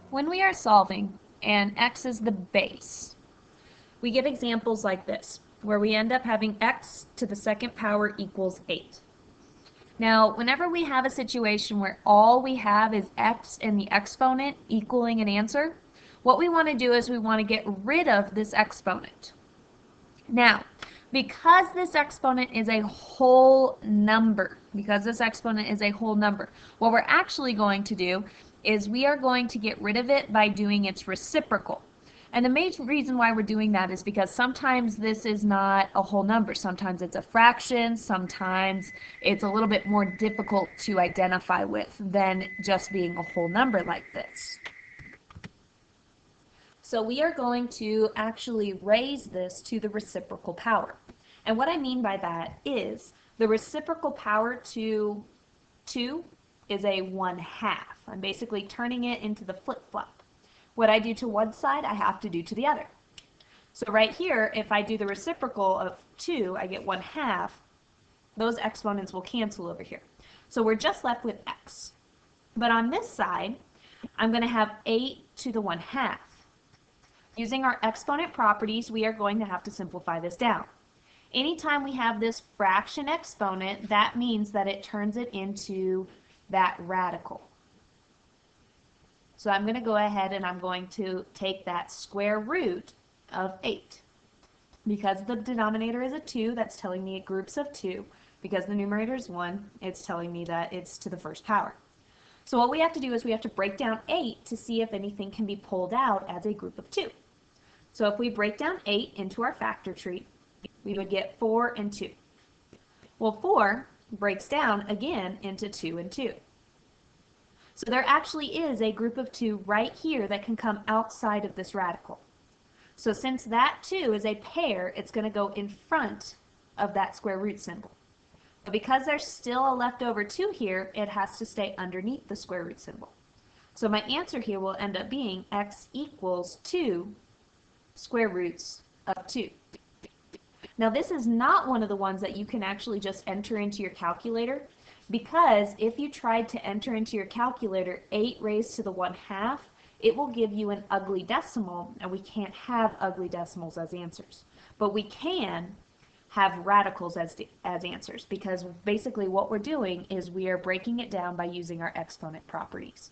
When we are solving and x is the base, we get examples like this, where we end up having x to the second power equals 8. Now, whenever we have a situation where all we have is x and the exponent equaling an answer, what we want to do is we want to get rid of this exponent. Now, because this exponent is a whole number, what we're actually going to do is we are going to get rid of it by doing its reciprocal. And the main reason why we're doing that is because sometimes this is not a whole number. Sometimes it's a fraction, sometimes it's a little bit more difficult to identify with than just being a whole number like this. So we are going to actually raise this to the reciprocal power. And what I mean by that is the reciprocal power to 2 is a 1/2. I'm basically turning it into the flip-flop. What I do to one side, I have to do to the other. So right here, if I do the reciprocal of 2, I get 1/2. Those exponents will cancel over here. So we're just left with x. But on this side, I'm going to have 8 to the 1/2. Using our exponent properties, we are going to have to simplify this down. Anytime we have this fraction exponent, that means that it turns it into that radical. So I'm going to go ahead and I'm going to take that square root of 8. Because the denominator is a 2, that's telling me it groups of 2. Because the numerator is 1, it's telling me that it's to the first power. So what we have to do is we have to break down 8 to see if anything can be pulled out as a group of 2. So if we break down 8 into our factor tree, we would get 4 and 2. Well, 4 breaks down again into 2 and 2. So there actually is a group of 2 right here that can come outside of this radical. So since that 2 is a pair, it's going to go in front of that square root symbol. But because there's still a leftover 2 here, it has to stay underneath the square root symbol. So my answer here will end up being x equals 2 square roots of 2. Now this is not one of the ones that you can actually just enter into your calculator, because if you tried to enter into your calculator 8 raised to the 1/2, it will give you an ugly decimal, and we can't have ugly decimals as answers. But we can have radicals as answers, because basically what we're doing is we are breaking it down by using our exponent properties.